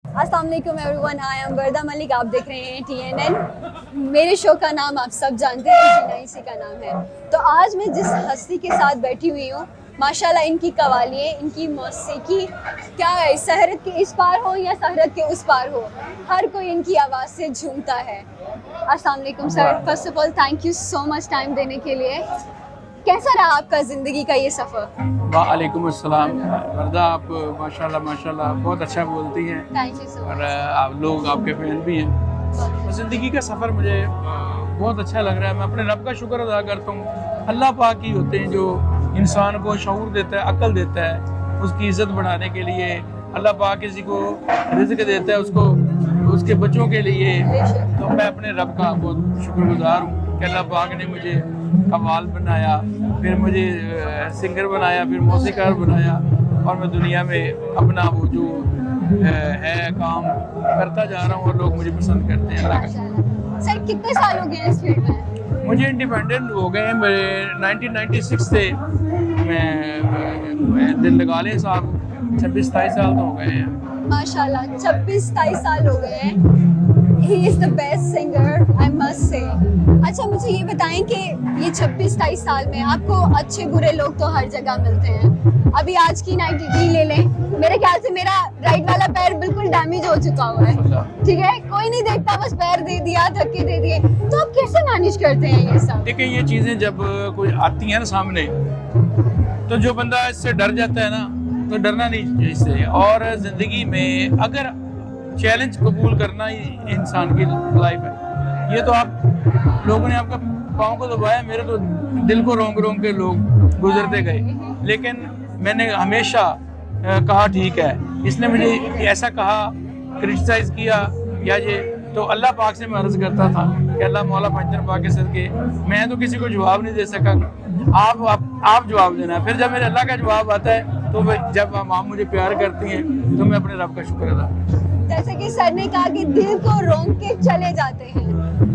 अस्सलाम वालेकुम everyone, I am वर्दा मलिक। आप देख रहे हैं TNN। मेरे शो का नाम आप सब जानते हैं, जीना इसी का नाम है। तो आज मैं जिस हस्ती के साथ बैठी हुई हूँ, माशाल्लाह इनकी कवालियाँ, इनकी मौसीकी क्या है, शहरत के इस पार हो या शहरत के उस पार हो, हर कोई इनकी आवाज़ से झूमता है। अस्सलाम वालेकुम sir, first of all thank you so much time देने के लिए। कैसा रहा आपका ज़िंदगी का ये सफ़र? वालेकुम अस्सलाम। वर्दा, आप माशाल्लाह बहुत अच्छा बोलती हैं। थैंक यू सो और मच। आप लोग आपके फैन भी हैं। ज़िंदगी का सफ़र मुझे बहुत अच्छा लग रहा है। मैं अपने रब का शुक्र अदा करता हूँ। अल्लाह पाक ही होते हैं जो इंसान को शऊर देता है, अक्ल देता है उसकी इज़्ज़त बढ़ाने के लिए। अल्लाह पाक किसी को रिज़्क़ देता है उसको उसके बच्चों के लिए। तो मैं अपने रब का बहुत शुक्रगुज़ार हूँ कि अल्लाह पाक ने मुझे कव्वाल बनाया, फिर मुझे सिंगर बनाया, फिर मौसीकार बनाया, और मैं दुनिया में अपना वो जो है काम करता जा रहा हूँ और लोग मुझे पसंद करते हैं। अल्लाह का। सर कितने साल हो गए इस फील्ड में? मुझे इंडिपेंडेंट हो गए मेरे 1996 से। मैं दिल लगा ले साहब 26-27 साल तो हो गए हैं माशाल्लाह, 26-27 साल हो गए हैं। He is the best singer, I must say. अच्छा, मुझे ये बताएं कि ये 26-27 साल में आपको अच्छे बुरे लोग तो हर जगह मिलते हैं। अभी आज की नाइट डी ले लें, मेरे ख्याल से मेरा राइट वाला पैर बिल्कुल डैमेज हो चुका हुआ है, ठीक है, कोई नहीं देखता, बस पैर दे दिया, धक्के दे दिए। तो आप कैसे मैनेज करते हैं ये सब? देखिए, ये चीज़ें जब कोई आती हैं ना सामने, तो जो बंदा इससे डर जाता है ना, तो डरना नहीं चाहिए इससे। और ज़िंदगी में अगर चैलेंज कबूल करना ही इंसान की लाइफ है। ये तो आप लोगों ने आपका पाँव को दबाया, मेरे तो दिल को रोंग रोंग के लोग गुजरते गए, लेकिन मैंने हमेशा कहा ठीक है। इसने मुझे ऐसा कहा, क्रिटिसाइज़ किया या ये, तो अल्लाह पाक से मैं अर्ज़ करता था कि अल्लाह मौला पंजर पाक के सदके मैं तो किसी को जवाब नहीं दे सका, आप जवाब देना। फिर जब मेरे अल्लाह का जवाब आता है, तो जब आप मुझे प्यार करती हैं, तो मैं अपने रब का शुक्र अदा करता हूं। जैसे कि सर ने कहा कि दिल को रोंग के चले जाते हैं।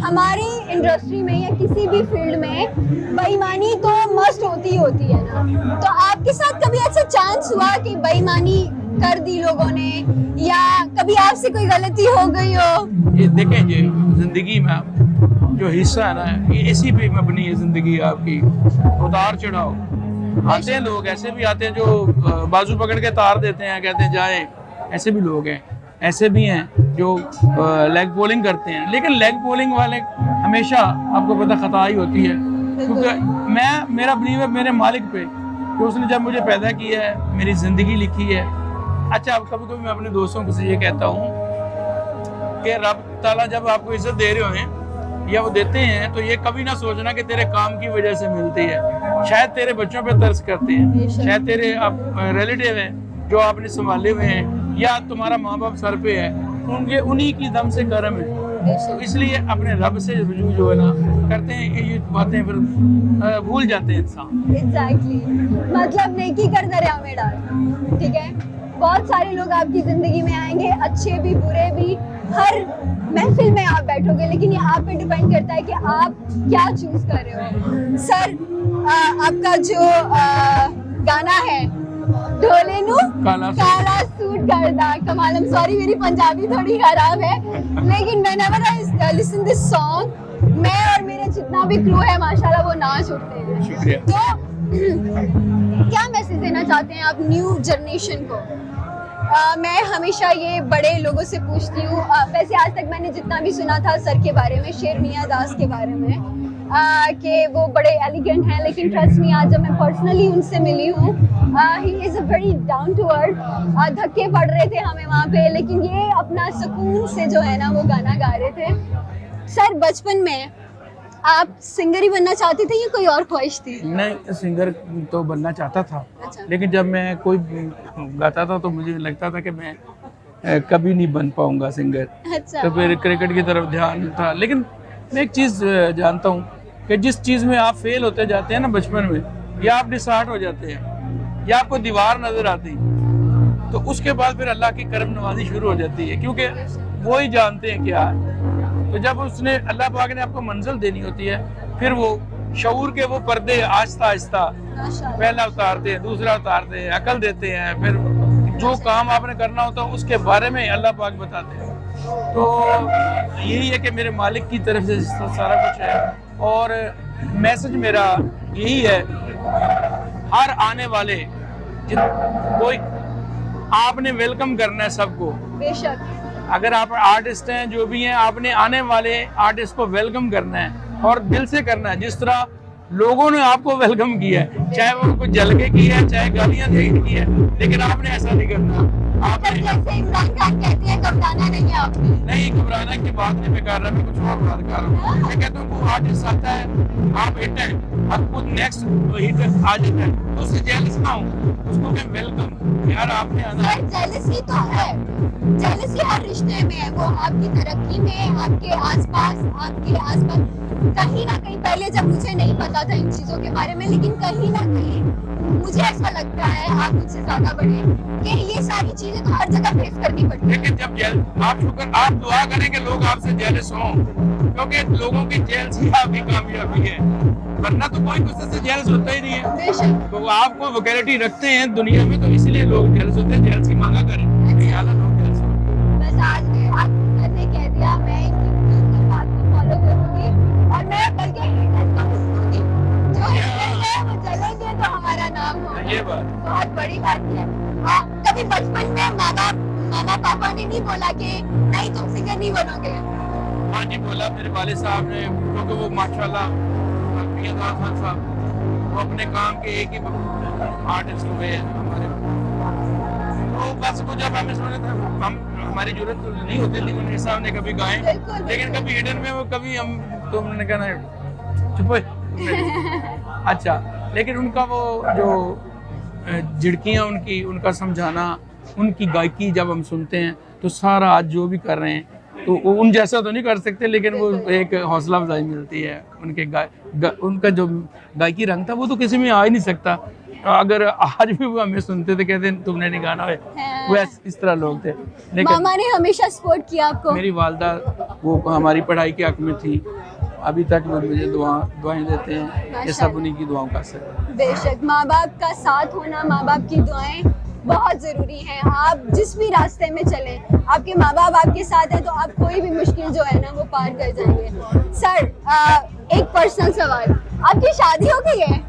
हमारी इंडस्ट्री में या किसी भी फील्ड में बेईमानी तो मस्ट होती है ना, तो आपके साथ कभी ऐसा चांस हुआ कि बेईमानी कर दी लोगों ने, या कभी आपसे कोई गलती हो गई हो? ये देखें, ये जिंदगी में जो हिस्सा है ना, ये इसी पे मबनी है ज़िंदगी आपकी। उतार चढ़ाव आते हैं, लोग ऐसे भी आते हैं जो बाजू पकड़ के तार देते हैं, कहते हैं जाए, ऐसे भी लोग हैं। ऐसे भी हैं जो लेग पोलिंग करते हैं, लेकिन लेग पोलिंग वाले हमेशा आपको पता खता ही होती है, क्योंकि मेरा बिलीव है मेरे मालिक पे कि उसने जब मुझे पैदा किया है, मेरी ज़िंदगी लिखी है। अच्छा, अब कभी कभी मैं अपने दोस्तों को से ये कहता हूँ कि रब ताला जब आपको इज्जत दे रहे हों या वो देते हैं, तो ये कभी ना सोचना कि तेरे काम की वजह से मिलती है। शायद तेरे बच्चों पे तरस करते हैं, शायद तेरे रिलेटिव हैं जो आपने संभाले हुए हैं, या तुम्हारा माँ बाप सर पे है, उनके उन्हीं की दम से करम है। तो इसलिए अपने रब से रुजू जो है ना करते हैं, ये बातें फिर भूल जाते हैं इंसान। एग्जैक्टली, मतलब नेकी कर दरिया में डाल, ठीक है। बहुत सारे लोग आपकी ज़िंदगी में आएंगे, अच्छे भी बुरे भी, हर महफिल में आप बैठोगे, लेकिन ये आप पे डिपेंड करता है कि आप क्या चूज़ कर रहे हो। सर, आपका जो गाना है ढोले नू काला सूट करदा कमाल, आई एम सॉरी मेरी पंजाबी थोड़ी खराब है, लेकिन whenever I listen this song, मैं और मेरे जितना भी क्रू है माशाल्लाह वो नाच उठते हैं। शुक्रिया। तो क्या मैसेज देना चाहते हैं आप न्यू जनरेशन को? मैं हमेशा ये बड़े लोगों से पूछती हूँ, वैसे आज तक मैंने जितना भी सुना था सर के बारे में, शेर मियां दास के बारे में, कि वो बड़े एलिगेंट हैं, लेकिन ट्रस्ट मी आज जब मैं पर्सनली उनसे मिली हूँ, he is a very down to earth. धक्के पड़ रहे थे हमें वहाँ पे, लेकिन ये अपना सुकून से जो है ना वो गाना गा रहे थे। सर, बचपन में आप सिंगर ही बनना चाहते थे या कोई और ख्वाहिश थी? नहीं, सिंगर तो बनना चाहता था। अच्छा। लेकिन जब मैं कोई गाता था तो मुझे लगता था कि मैं कभी नहीं बन पाऊंगा सिंगर। अच्छा। तो फिर क्रिकेट की तरफ ध्यान था। लेकिन मैं एक चीज़ जानता हूँ कि जिस चीज़ में आप फेल होते जाते हैं ना बचपन में, या आप डिसहार्ट हो जाते हैं, या आपको दीवार नज़र आती, तो उसके बाद फिर अल्लाह की करम नवाजी शुरू हो जाती है, क्योंकि वो ही जानते हैं क्या है। तो जब उसने अल्लाह पाक ने आपको मंजिल देनी होती है, फिर वो शऊर के वो पर्दे आहिस्ता आहिस्ता पहला उतारते हैं, दूसरा उतारते हैं, अकल देते हैं, फिर जो काम आपने करना होता है उसके बारे में अल्लाह पाक बताते हैं। तो यही है कि मेरे मालिक की तरफ से सारा कुछ है, और मैसेज मेरा यही है, हर आने वाले कोई आपने वेलकम करना है सबको। बेशक। अगर आप आर्टिस्ट हैं, जो भी हैं, आपने आने वाले आर्टिस्ट को वेलकम करना है और दिल से करना है, जिस तरह लोगों ने आपको वेलकम किया है, चाहे वो कुछ जल के किया है, चाहे गालियां दे की है, लेकिन आपने ऐसा नहीं करना। आपने जैसे इमरान खान कहते हैं घबराना नहीं है आपने। नहीं, घबराना की बात नहीं मैं कर रहा, मैं कुछ और बात कर रहा हूँ। मैं कहता हूँ वो आर्टिस्ट आता है, आप हिट है, अब कुछ नेक्स्ट हिट आ जाता है, तो उससे जेलस ना हो, उसको मैं वेलकम, यार आपने आना है। जेलसी तो है, जेलसी हर रिश्ते में है, वो आपकी तरक्की में, आपके आसपास कहीं ना कहीं। पहले जब मुझे नहीं पता था इन चीजों के बारे में, लेकिन कहीं ना कहीं मुझे ऐसा लगता है, आप मुझसे ज्यादा बड़े, कि ये सारी चीजें तो हर जगह फेस करनी पड़ती है। लेकिन जब आप दुआ करें कि लोग आपसे जेलस हों, क्योंकि लोगों की जेलसी आपकी कामयाबी है, वरना तो कोई दूसरे से जेलस होता ही नहीं है। बेशक। तो आप कोई वोकैलिटी रखते हैं दुनिया में, तो इसलिए लोग जेलस होते हैं, जेलसी मांगा करें। लोग जेलस होते। बस आज सर ने कह दिया, मैं इनकी बात को फॉलो करूंगी और मैं कल के haters को पूछूंगी, जो haters हैं वो जलेंगे तो हमारा नाम होगा। ये बात बहुत बड़ी बात है। कभी बचपन में मामा पापा ने नहीं बोला कि नहीं तुम सिंगर नहीं बनोगे? हाँ जी, बोला मेरे वाले साहब ने, क्योंकि वो माशाल्लाह खान साहब वो अपने काम के एक ही आर्टिस्ट हुए हैं हमारे। तो बस वो जब हमें सुने थे, हम हमारी जरूरत तो नहीं होती थी, उन्हें साहब ने कभी गाए, लेकिन कभी हिडन में वो कभी हम, तो उन्होंने कहना चुप हो। अच्छा, लेकिन उनका वो जो झिड़कियाँ उनका समझाना, उनकी गायकी जब हम सुनते हैं तो सारा आज जो भी कर रहे हैं, तो उन जैसा तो नहीं कर सकते, लेकिन वो एक हौसला अफजाई मिलती है। उनका जो गायकी रंग था वो तो किसी में आ ही नहीं सकता। अगर आज भी वो हमें सुनते थे, कहते तुमने नहीं गाना है, वो इस तरह लोग थे। लेकिन मामा ने हमेशा सपोर्ट किया आपको? मेरी वालदा वो हमारी पढ़ाई के हक में थी, अभी तक वो मुझे दुआएं देते हैं, ये सब उन्हीं की दुआओं का असर है। बेशक, माँ बाप का साथ होना, माँ बाप की दुआएं बहुत ज़रूरी हैं। आप जिस भी रास्ते में चलें, आपके माँ बाप आपके साथ हैं तो आप कोई भी मुश्किल जो है ना वो पार कर जाएंगे। सर, एक पर्सनल सवाल, आपकी शादी हो गई है?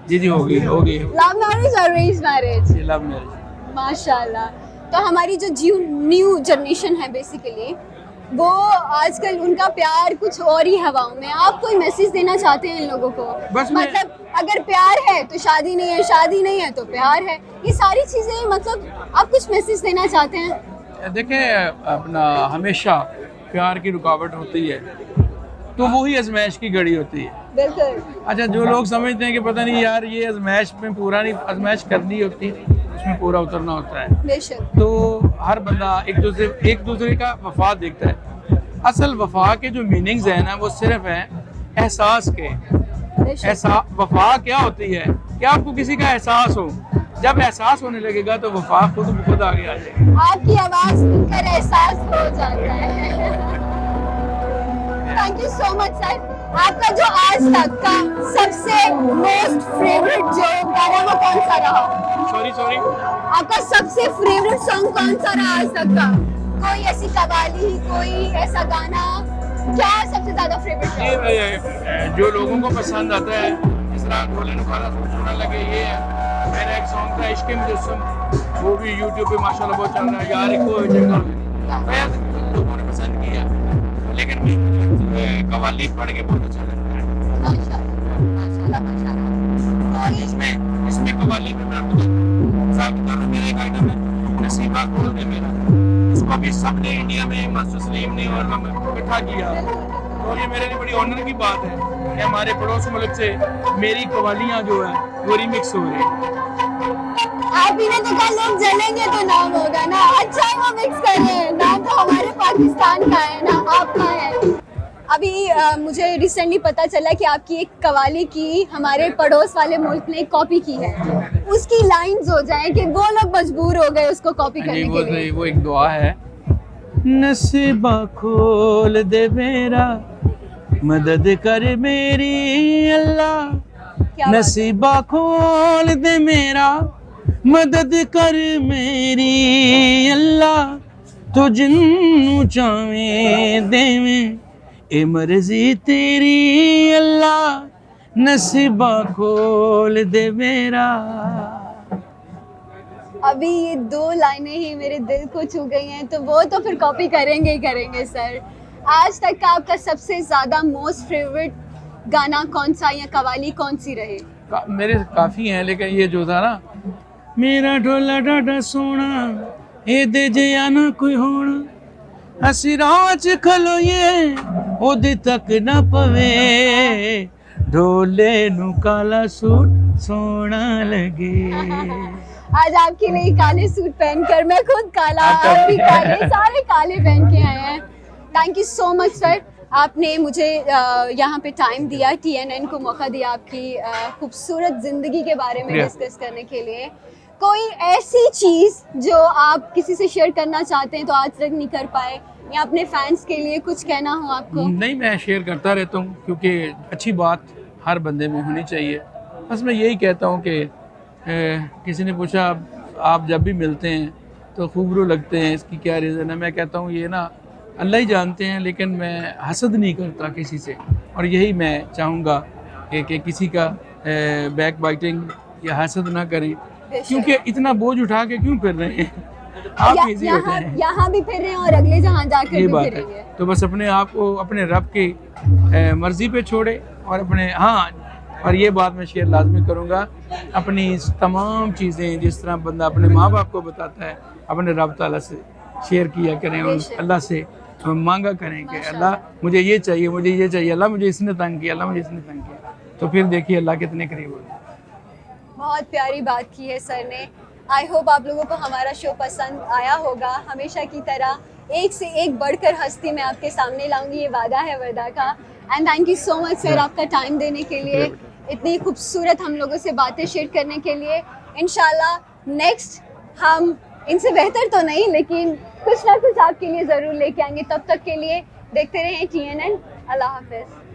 जी हो गई। लव मैरिज और अरेंज मैरिज? Love marriage. माशाल्लाह। तो हमारी जो न्यू जनरेशन है बेसिकली, वो आजकल उनका प्यार कुछ और ही हवाओं में। आप कोई मैसेज देना चाहते हैं इन लोगों को? मतलब अगर प्यार है तो शादी नहीं है, शादी नहीं है तो प्यार है, ये सारी चीजें, मतलब आप कुछ मैसेज देना चाहते हैं? देखें, अपना हमेशा प्यार की रुकावट होती है, तो वही आजमाइश की घड़ी होती है। बिल्कुल। अच्छा, जो लोग समझते हैं कि पता नहीं यार ये आजमाइश में पूरा नहीं, आजमाइश करनी होती है, उसमें पूरा उतरना होता है। बेशक। तो हर बंदा एक दूसरे का वफा देखता है। असल वफा के जो मीनिंग्स हैं ना, वो सिर्फ है एहसास के। वफा क्या होती है कि आपको किसी का एहसास हो, जब एहसास होने लगेगा तो वफा खुद आगे आ जाएगी। आपकी आवाज सुनकर एहसास हो जाता है। Thank you so much sir. आपका जो आज तक का सबसे मोस्ट फेवरेट जो गाना वो कौन सा रहा? सॉरी आपका सबसे फेवरेट सॉन्ग कौन सा रहा आज तक का? कोई ऐसी कवाली, कोई ऐसा गाना, क्या सबसे ज्यादा फेवरेट रहा? जो लोगों को पसंद आता है, जिस तरह ढोले नुकारा सुनने लगे, ये है। मेरा एक सॉन्ग था इश्क़ मुजस्सम, वो भी यूट्यूब पे माशाल्लाह बहुत चल रहा है। यार को जगह लोगों ने पसंद किया, लेकिन कवाली पढ़ के बहुत अच्छा लगता है। और इसमें कवाली में मेरा एक आइटम है, नसीबा खोल दे मेरा, उसको भी सबने इंडिया में मास्टर सलीम ने और हम इकट्ठा किया। तो ये मेरे लिए बड़ी ऑनर की बात है कि हमारे पड़ोस मुल्क से मेरी कवालियाँ जो है वो रिमिक्स हो रही है। आप ही ने तो कहा लोग जलेंगे तो नाम होगा ना, अच्छा है वो मिक्स कर रहे हैं, नाम तो हमारे पाकिस्तान का है ना, आपका है। अभी मुझे रिसेंटली पता चला कि आपकी एक कवाली की हमारे पड़ोस वाले मुल्क ने कॉपी की है, उसकी लाइंस हो जाए कि वो लोग मजबूर हो गए उसको कॉपी करने के लिए। वो एक दुआ है, नसीबा खोल दे मेरा, मदद कर मेरी अल्लाह, नसीबा खोल दे मेरा, मदद कर मेरी अल्लाह तो जिन्नू चावें देवें, ए मर्जी तेरी अल्लाह नसीबा खोल दे मेरा। अभी ये 2 लाइनें ही मेरे दिल को छू गई हैं, तो वो तो फिर कॉपी करेंगे ही करेंगे सर। आज तक का आपका सबसे ज़्यादा मोस्ट फेवरेट गाना कौन सा या कवाली कौन सी रही? मेरे काफ़ी हैं, लेकिन ये जो था ना, मेरा ढोला डाडा सोना ए दे जे आना कोई होना, असी राह च खलोइए ओदे तक ना पवे, ढोले नू काला सूट सोना लगे। आज आपके लिए काले सूट पहनकर, मैं खुद काला, आप भी काले, सारे काले पहन के आए हैं। Thank you so much sir, आपने मुझे यहाँ पे टाइम दिया, TNN को मौका दिया आपकी खूबसूरत ज़िंदगी के बारे में डिस्कस करने के लिए। कोई ऐसी चीज़ जो आप किसी से शेयर करना चाहते हैं तो आज तक नहीं कर पाए, या अपने फैंस के लिए कुछ कहना हो आपको? नहीं, मैं शेयर करता रहता हूँ, क्योंकि अच्छी बात हर बंदे में होनी चाहिए। बस मैं यही कहता हूँ कि किसी ने पूछा आप जब भी मिलते हैं तो खूबरू लगते हैं, इसकी क्या रीज़न है? मैं कहता हूँ ये ना अल्लाह ही जानते हैं, लेकिन मैं हसद नहीं करता किसी से, और यही मैं चाहूँगा कि किसी का बैक बाइटिंग या हसद ना करें, क्योंकि इतना बोझ उठा के क्यों फिर रहे हैं? आप इजी होते हैं, यहाँ भी फिर रहे हैं और अगले जहाँ जाकर ये भी बात फिरेंगे। है। तो बस अपने आप को अपने रब की मर्जी पे छोड़े, और अपने और ये बात मैं शेयर लाजमी करूँगा, अपनी तमाम चीज़ें जिस तरह बंदा अपने माँ बाप को बताता है, अपने रब ताला से शेयर किया करें, और अल्लाह से मांगा करें कि अल्लाह मुझे ये चाहिए, मुझे ये चाहिए, अल्लाह मुझे इसने तंग किया, अल्लाह मुझे इसने तंग किया, तो फिर देखिए अल्लाह कितने करीब होगा। बहुत प्यारी बात की है सर ने। आई होप आप लोगों को हमारा शो पसंद आया होगा। हमेशा की तरह एक से एक बढ़कर हस्ती मैं आपके सामने लाऊंगी, ये वादा है वर्दा का। And thank you so much sir आपका टाइम देने के लिए, इतनी खूबसूरत हम लोगों से बातें शेयर करने के लिए। इंशाल्लाह नेक्स्ट हम इनसे बेहतर तो नहीं, लेकिन कुछ ना कुछ आपके लिए ज़रूर लेके आएंगे। तब तक के लिए देखते रहें TNN। अल्लाह हाफिज़।